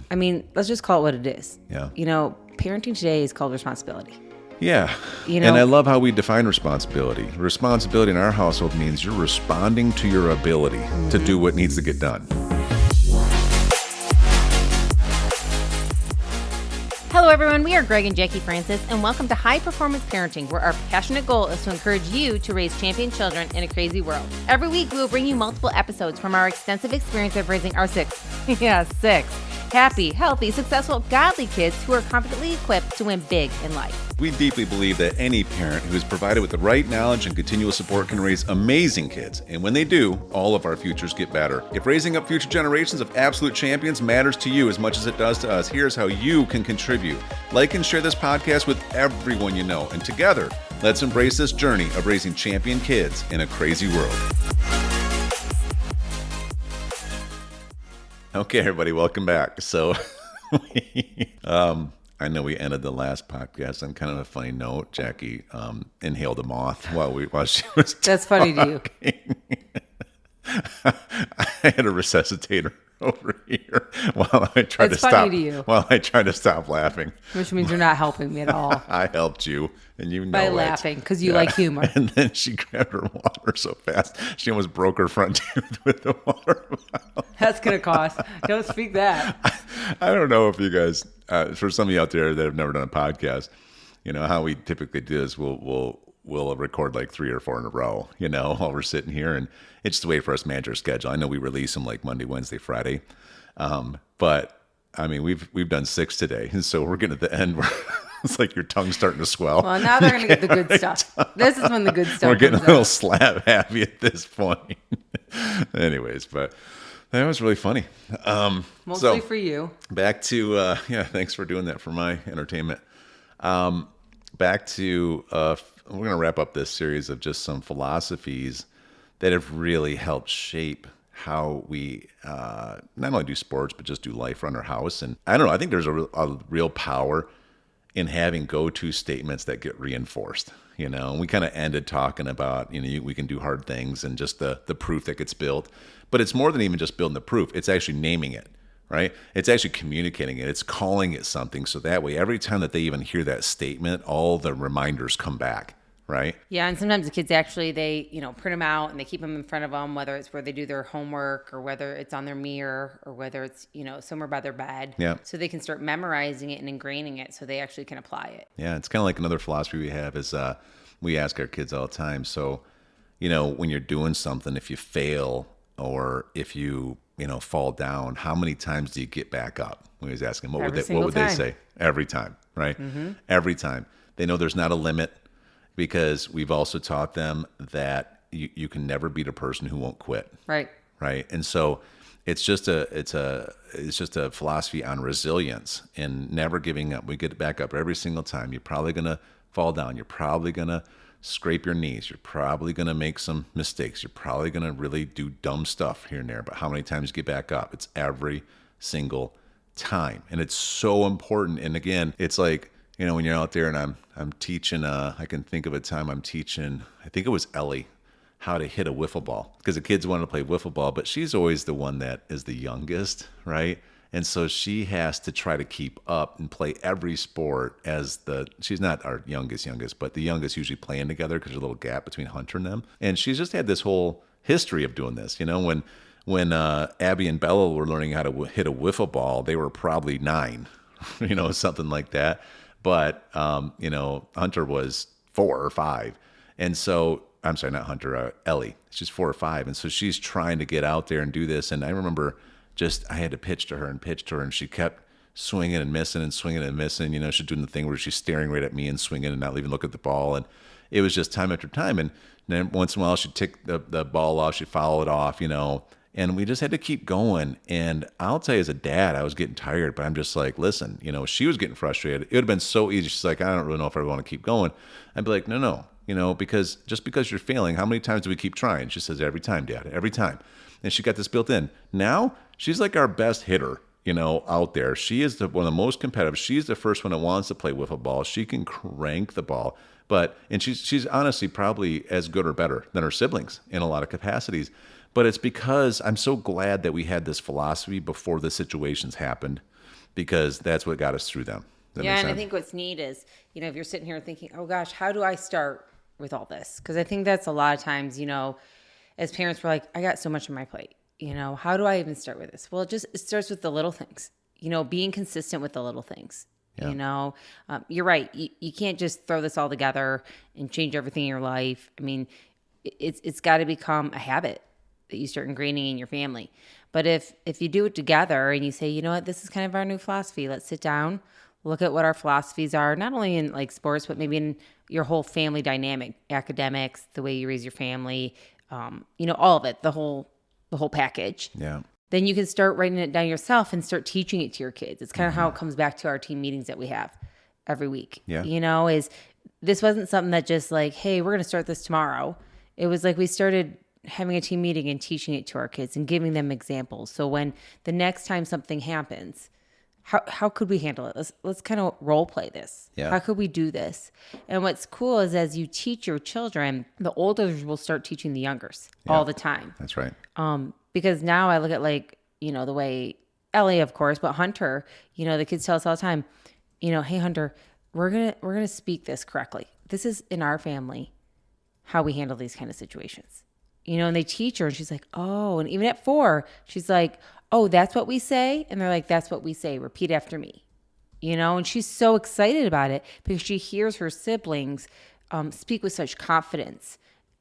I mean, let's just call it what it is. Yeah. Parenting today is called responsibility. Yeah. And I love how we define responsibility. Responsibility in our household means you're responding to your ability to do what needs to get done. Hello, everyone. We are Greg and Jacquie Francis, and welcome to High Performance Parenting, where our passionate goal is to encourage you to raise champion children in a crazy world. Every week, we will bring you multiple episodes from our extensive experience of raising our six happy, healthy, successful, godly kids who are confidently equipped to win big in life. We deeply believe that any parent who is provided with the right knowledge and continual support can raise amazing kids. And when they do, all of our futures get better. If raising up future generations of absolute champions matters to you as much as it does to us, here's how you can contribute. Like and share this podcast with everyone you know. And together, let's embrace this journey of raising champion kids in a crazy world. Okay, everybody, welcome back. So, I know we ended the last podcast on kind of a funny note. Jacquie inhaled a moth while she was That's funny to you. I had a resuscitator over here while I tried That's to funny stop. to you. While I tried to stop laughing. Which means you're not helping me at all. I helped you, and you know By it. laughing, because you like humor. And then she grabbed her water so fast, she almost broke her front tooth with the water bottle. That's going to cost. Don't speak that. I don't know if you guys, for some of you out there that have never done a podcast, how we typically do is we'll record like 3 or 4 in a row, while we're sitting here, and it's the way for us to manage our schedule. I know we release them like Monday, Wednesday, Friday, but I mean we've done 6 today, and so we're getting at the end where it's like your tongue's starting to swell. Well, now they're going to get the good stuff. This is when the good stuff We're getting a comes little out. slap happy at this point. Anyways, but that was really funny. Mostly for you. Back to, thanks for doing that for my entertainment. Back to, we're going to wrap up this series of just some philosophies that have really helped shape how we not only do sports, but just do life around our house. And I don't know, I think there's a real power in having go-to statements that get reinforced. And we kind of ended talking about, we can do hard things and just the proof that gets built. But it's more than even just building the proof. It's actually naming it, right? It's actually communicating it. It's calling it something. So that way, every time that they even hear that statement, all the reminders come back, right? Yeah, and sometimes the kids actually, they, print them out and they keep them in front of them, whether it's where they do their homework or whether it's on their mirror or whether it's, somewhere by their bed. Yeah. So they can start memorizing it and ingraining it so they actually can apply it. Yeah, it's kind of like another philosophy we have is we ask our kids all the time. So, when you're doing something, if you fail or if you, fall down, how many times do you get back up? We always ask them, what would they say? Every time, right? Mm-hmm. Every time. They know there's not a limit because we've also taught them that you can never beat a person who won't quit. Right. Right. And so it's just a philosophy on resilience and never giving up. We get back up every single time. You're probably going to fall down. You're probably going to scrape your knees. You're probably going to make some mistakes. You're probably going to really do dumb stuff here and there. But how many times you get back up? It's every single time. And it's so important. And again, it's like, when you're out there and I'm teaching, I can think of a time I'm teaching, I think it was Ellie, how to hit a wiffle ball. Because the kids want to play wiffle ball, but she's always the one that is the youngest, right? And so she has to try to keep up and play every sport she's not our youngest, but the youngest usually playing together because there's a little gap between Hunter and them. And she's just had this whole history of doing this. When Abby and Bella were learning how to hit a wiffle ball, they were probably 9, something like that. But, Hunter was 4 or 5. And so, I'm sorry, not Hunter, Ellie. She's 4 or 5. And so she's trying to get out there and do this. And I remember I had to pitch to her, and she kept swinging and missing and swinging and missing. She's doing the thing where she's staring right at me and swinging and not even look at the ball. And it was just time after time. And then once in a while she'd take the ball off, she'd foul it off, and we just had to keep going. And I'll tell you, as a dad, I was getting tired, but I'm just like, listen, she was getting frustrated. It would have been so easy. She's like, I don't really know if I want to keep going. I'd be like, no, because just because you're failing, how many times do we keep trying? She says, every time, Dad, every time. And she got this built in. Now she's like our best hitter, out there. She is one of the most competitive. She's the first one that wants to play wiffle ball. She can crank the ball. And she's honestly probably as good or better than her siblings in a lot of capacities. But it's because I'm so glad that we had this philosophy before the situations happened. because that's what got us through them. That Yeah, makes and I sense? think what's neat is, if you're sitting here thinking, oh gosh, how do I start with all this? Because I think that's a lot of times, as parents, we're like, I got so much on my plate. How do I even start with this? Well, it starts with the little things, being consistent with the little things. Yeah. You're right. You can't just throw this all together and change everything in your life. I mean, it's got to become a habit that you start ingraining in your family. But if you do it together and you say, you know what, this is kind of our new philosophy. Let's sit down, look at what our philosophies are, not only in like sports, but maybe in your whole family dynamic, academics, the way you raise your family, all of it, the whole package. Yeah. Then you can start writing it down yourself and start teaching it to your kids. It's kind of how it comes back to our team meetings that we have every week. Yeah. Is this wasn't something that just like, hey, we're going to start this tomorrow. It was like we started having a team meeting and teaching it to our kids and giving them examples. So when the next time something happens, how could we handle it? Let's kind of role play this. Yeah. How could we do this? And what's cool is as you teach your children, the olders will start teaching the youngers all the time. That's right. Because now I look at the way Ellie, of course, but Hunter, the kids tell us all the time, hey Hunter, we're gonna speak this correctly. This is in our family how we handle these kind of situations. And they teach her and she's like, oh, and even at 4, she's like, oh, that's what we say? And they're like, that's what we say. Repeat after me. And she's so excited about it because she hears her siblings speak with such confidence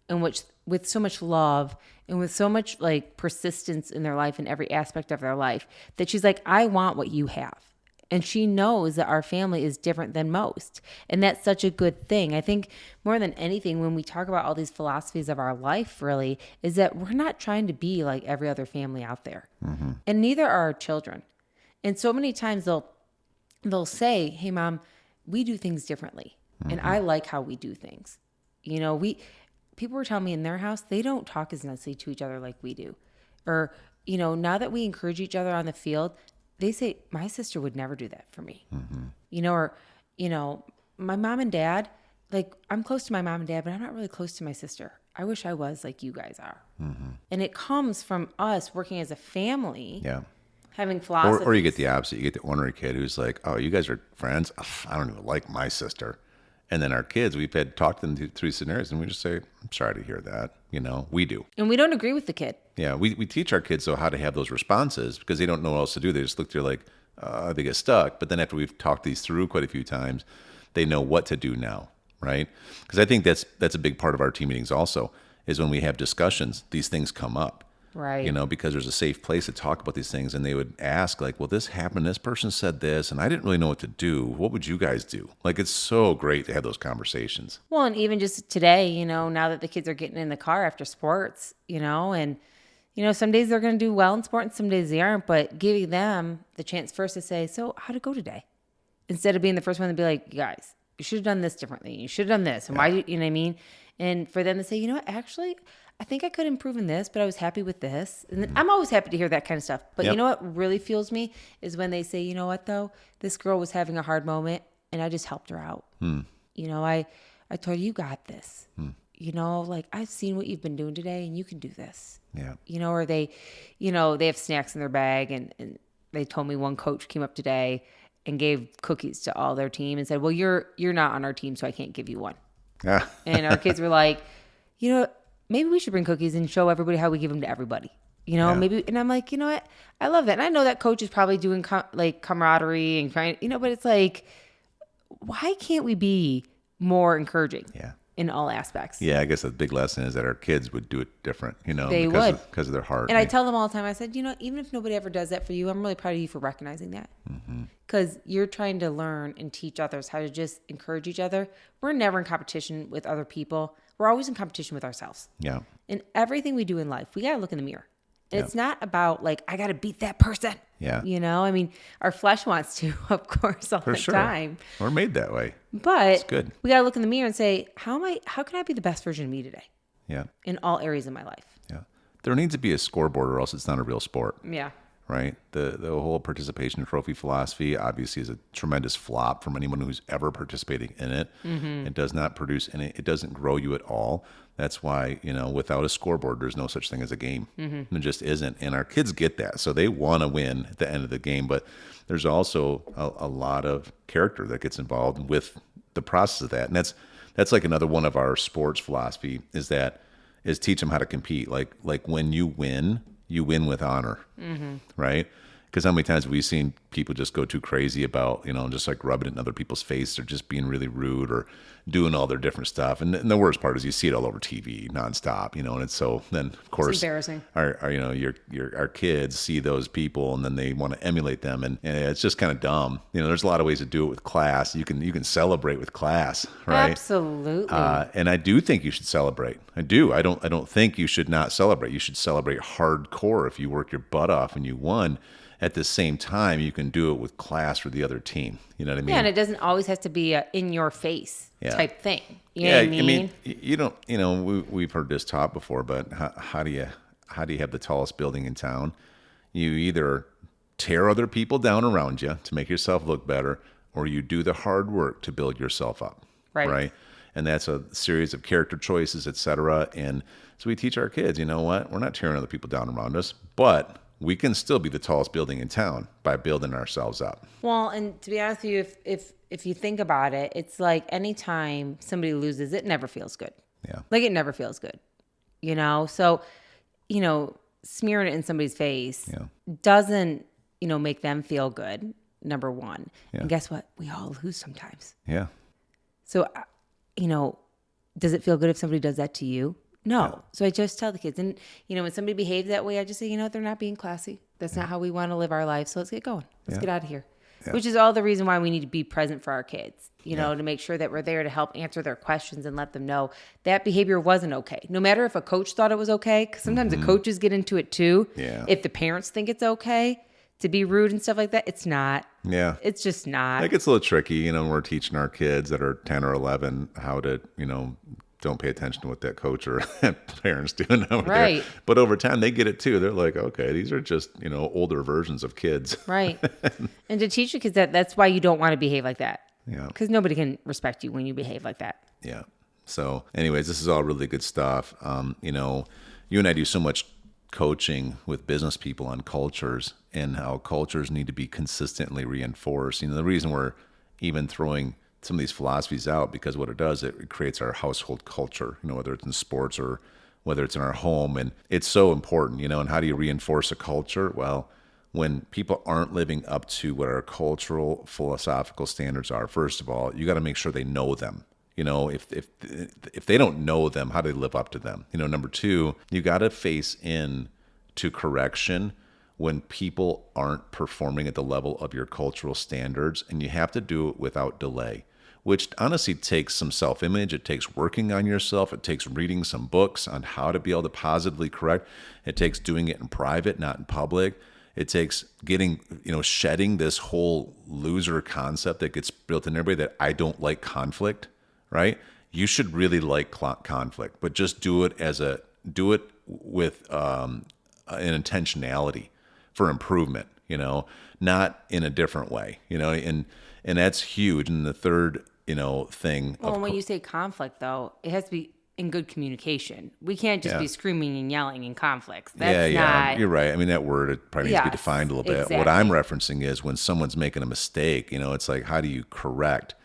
and with so much love and with so much like persistence in their life in every aspect of their life that she's like, I want what you have. And she knows that our family is different than most. And that's such a good thing. I think more than anything, when we talk about all these philosophies of our life, really, is that we're not trying to be like every other family out there. Mm-hmm. And neither are our children. And so many times they'll say, hey, Mom, we do things differently. Mm-hmm. And I like how we do things. People were telling me in their house, they don't talk as nicely to each other like we do. Or, now that we encourage each other on the field, they say, my sister would never do that for me. Mm-hmm. My mom and dad, like I'm close to my mom and dad, but I'm not really close to my sister. I wish I was like you guys are. Mm-hmm. And it comes from us working as a family. Yeah. Having philosophies. Or you get the opposite. You get the ornery kid who's like, oh, you guys are friends? Ugh, I don't even like my sister. And then our kids, we've had talked them through scenarios and we just say, I'm sorry to hear that. We do. And we don't agree with the kid. Yeah, we teach our kids, though, how to have those responses because they don't know what else to do. They just look there like, they get stuck. But then after we've talked these through quite a few times, they know what to do now, right? Because I think that's a big part of our team meetings also is when we have discussions, these things come up. Right. Because there's a safe place to talk about these things. And they would ask like, well, this happened. This person said this, and I didn't really know what to do. What would you guys do? Like, it's so great to have those conversations. Well, and even just today, now that the kids are getting in the car after sports, and, some days they're going to do well in sport and some days they aren't, but giving them the chance first to say, so how'd it go today? Instead of being the first one to be like, you guys, you should have done this differently. You should have done this. And why, you know what I mean? And for them to say, you know what, actually, I think I could improve in this, but I was happy with this. And I'm always happy to hear that kind of stuff. But you know what really fuels me is when they say, you know what, though, this girl was having a hard moment and I just helped her out. I told her, you got this. Like I've seen what you've been doing today and you can do this. Yeah. Or they have snacks in their bag and they told me one coach came up today and gave cookies to all their team and said, well, you're not on our team, so I can't give you one. Yeah. And our kids were like, maybe we should bring cookies and show everybody how we give them to everybody. Maybe. And I'm like, you know what? I love that. And I know that coach is probably doing camaraderie and trying, but it's like, why can't we be more encouraging? Yeah. In all aspects. Yeah, I guess the big lesson is that our kids would do it different, They because of their heart. And I tell them all the time, I said, even if nobody ever does that for you, I'm really proud of you for recognizing that. Because you're trying to learn and teach others how to just encourage each other. We're never in competition with other people. We're always in competition with ourselves. Yeah. In everything we do in life, we got to look in the mirror. And it's not about like, I got to beat that person. Yeah. Our flesh wants to, of course, all the time. We're made that way. But it's good. We got to look in the mirror and say, how can I be the best version of me today? Yeah. In all areas of my life. Yeah. There needs to be a scoreboard or else it's not a real sport. Yeah. right? The whole participation trophy philosophy obviously is a tremendous flop from anyone who's ever participating in it. It does not produce any, it doesn't grow you at all. That's why, without a scoreboard, there's no such thing as a game. There just isn't. And our kids get that. So they want to win at the end of the game. But there's also a lot of character that gets involved with the process of that. And that's like another one of our sports philosophy is teach them how to compete. Like when you win with honor, right? Because how many times have we seen people just go too crazy about, just like rubbing it in other people's face or just being really rude or doing all their different stuff. And the worst part is you see it all over TV nonstop, and it's so then of course It's embarrassing. Our kids see those people and then they want to emulate them. And it's just kind of dumb. There's a lot of ways to do it with class. You can celebrate with class, right? Absolutely. And I do think you should celebrate. I do. I don't think you should not celebrate. You should celebrate hardcore if you worked your butt off and you won. At the same time, you can do it with class for the other team. You know what I mean? Yeah, and it doesn't always have to be a in your face type thing. You know yeah, what I mean? you don't. We've heard this taught before, but how do you have the tallest building in town? You either tear other people down around you to make yourself look better, or you do the hard work to build yourself up. Right. And that's a series of character choices, etc. And so we teach our kids, you know what? We're not tearing other people down around us, but we can still be the tallest building in town by building ourselves up. Well, and to be honest with you, if you think about it, it's like anytime somebody loses, it never feels good. Yeah. Like it never feels good. So, smearing it in somebody's face doesn't, make them feel good, number one. Yeah. And guess what? We all lose sometimes. Yeah. So, does it feel good if somebody does that to you? No. Yeah. So I just tell the kids. And, when somebody behaves that way, I just say, they're not being classy. That's not how we want to live our life. So let's get going. Let's get out of here. Yeah. Which is all the reason why we need to be present for our kids, to make sure that we're there to help answer their questions and let them know that behavior wasn't okay. No matter if a coach thought it was okay, because sometimes the coaches get into it too. Yeah. If the parents think it's okay to be rude and stuff like that, it's not. Yeah. It's just not. It gets a little tricky, we're teaching our kids that are 10 or 11 how to, don't pay attention to what that coach or parents doing over there. But over time, they get it too. They're like, okay, these are just, older versions of kids. Right. And to teach your kids that's why you don't want to behave like that. Yeah. Because nobody can respect you when you behave like that. Yeah. So anyways, this is all really good stuff. You and I do so much coaching with business people on cultures and how cultures need to be consistently reinforced. The reason we're even throwing some of these philosophies out, because what it does, it creates our household culture, whether it's in sports or whether it's in our home. And it's so important, and how do you reinforce a culture? Well, when people aren't living up to what our cultural philosophical standards are, first of all, you got to make sure they know them. If they don't know them, how do they live up to them? Number two, you got to face in to correction when people aren't performing at the level of your cultural standards, and you have to do it without delay, which honestly takes some self-image. It takes working on yourself. It takes reading some books on how to be able to positively correct. It takes doing it in private, not in public. It takes shedding this whole loser concept that gets built in everybody that I don't like conflict, right? You should really like conflict, but just do it with an intentionality for improvement, not in a different way, and that's huge. And the third, thing. Well, when you say conflict, though, it has to be in good communication. We can't just be screaming and yelling in conflicts. That's not... You're right. I mean, that word, it probably needs to be defined a little bit. Exactly. What I'm referencing is when someone's making a mistake, it's like, how do you correct?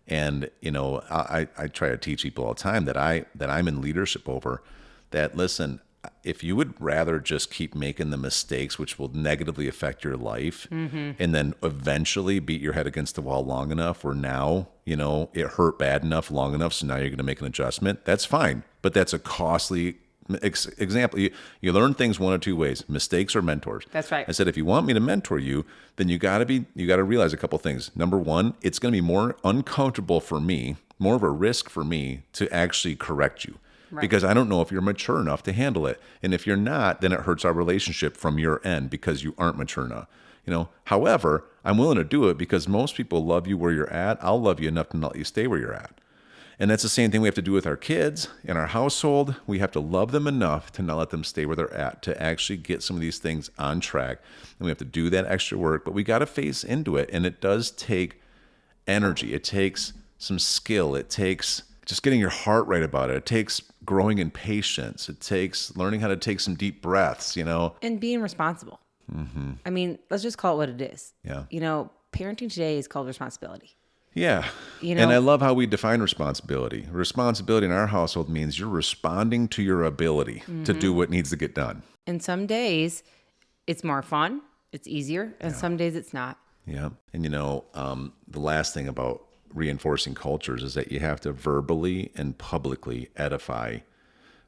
And, I try to teach people all the time that I'm in leadership over that. Listen, if you would rather just keep making the mistakes, which will negatively affect your life, and then eventually beat your head against the wall long enough where now, it hurt bad enough long enough, so now you're going to make an adjustment, that's fine. But that's a costly example. You learn things one of two ways: mistakes or mentors. That's right. I said, if you want me to mentor you, then you got to realize a couple things. Number one, it's going to be more uncomfortable for me, more of a risk for me to actually correct you. Right. Because I don't know if you're mature enough to handle it. And if you're not, then it hurts our relationship from your end because you aren't mature enough. However, I'm willing to do it because most people love you where you're at. I'll love you enough to not let you stay where you're at. And that's the same thing we have to do with our kids in our household. We have to love them enough to not let them stay where they're at, to actually get some of these things on track. And we have to do that extra work, but we got to face into it. And it does take energy. It takes some skill. It takes just getting your heart right about it. It takes growing in patience. It takes learning how to take some deep breaths, And being responsible. I mean, let's just call it what it is. Yeah. Parenting today is called responsibility. Yeah. And I love how we define responsibility. Responsibility in our household means you're responding to your ability to do what needs to get done. And some days it's more fun, it's easier, and some days it's not. Yeah. And the last thing about reinforcing cultures is that you have to verbally and publicly edify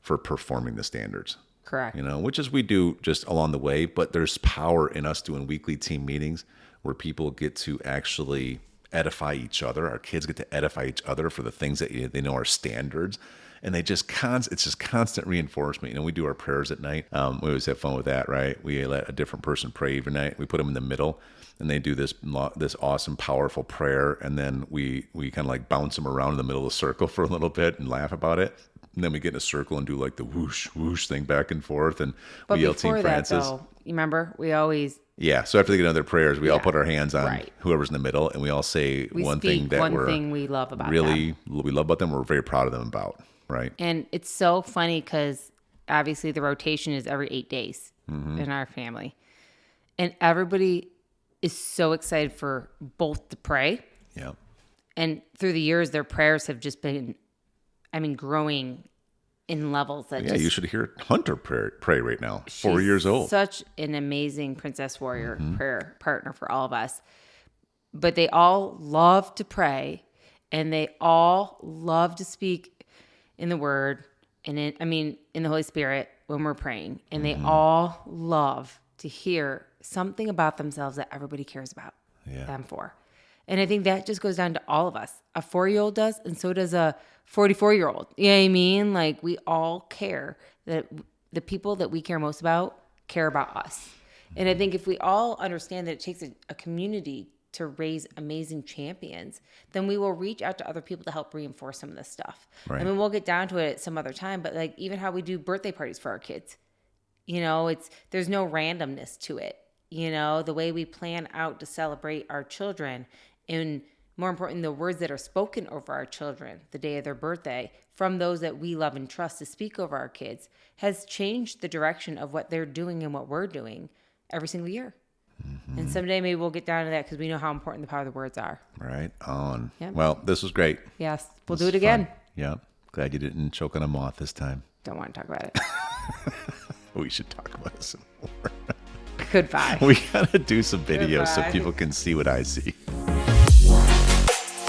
for performing the standards. Correct. Which is we do just along the way, but there's power in us doing weekly team meetings where people get to actually edify each other. Our kids get to edify each other for the things that they know are standards. And it's just constant reinforcement. We do our prayers at night. We always have fun with that, right? We let a different person pray every night. We put them in the middle and they do this awesome, powerful prayer. And then we kind of like bounce them around in the middle of the circle for a little bit and laugh about it. And then we get in a circle and do like the whoosh, whoosh thing back and forth. And we yell Team Francis. Though, you remember, we always... Yeah, so after they get on their prayers, we all put our hands on whoever's in the middle, and we all say one thing we love about them. We love about them. We're very proud of them about, right? And it's so funny because obviously the rotation is every 8 days in our family, and everybody is so excited for both to pray. Yeah. And through the years, their prayers have just been, growing in levels that you should hear Hunter pray right now. 4 years old. Such an amazing princess warrior prayer partner for all of us. But they all love to pray, and they all love to speak in the Word and in the Holy Spirit when we're praying. And they all love to hear something about themselves that everybody cares about them for. And I think that just goes down to all of us. A 4-year-old does, and so does a 44-year-old. You know what I mean? Like, we all care that the people that we care most about care about us. And I think if we all understand that it takes a community to raise amazing champions, then we will reach out to other people to help reinforce some of this stuff. Right. We'll get down to it at some other time, but like even how we do birthday parties for our kids, there's no randomness to it. The way we plan out to celebrate our children, and more important, the words that are spoken over our children the day of their birthday from those that we love and trust to speak over our kids has changed the direction of what they're doing and what we're doing every single year. And someday maybe we'll get down to that because we know how important the power of the words are. Right on. Yep. Well, this was great. Yes. We'll do it again. Yeah. Glad you didn't choke on a moth this time. Don't want to talk about it. We should talk about it some more. Goodbye. We gotta do some videos so people can see what I see.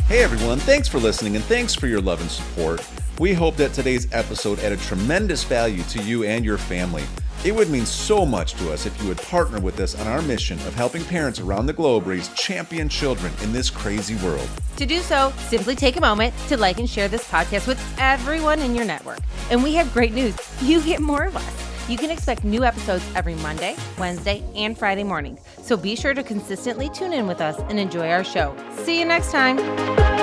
Hey everyone, thanks for listening and thanks for your love and support. We hope that today's episode added tremendous value to you and your family. It would mean so much to us if you would partner with us on our mission of helping parents around the globe raise champion children in this crazy world. To do so, simply take a moment to like and share this podcast with everyone in your network. And we have great news. You get more of us. You can expect new episodes every Monday, Wednesday, and Friday mornings. So be sure to consistently tune in with us and enjoy our show. See you next time.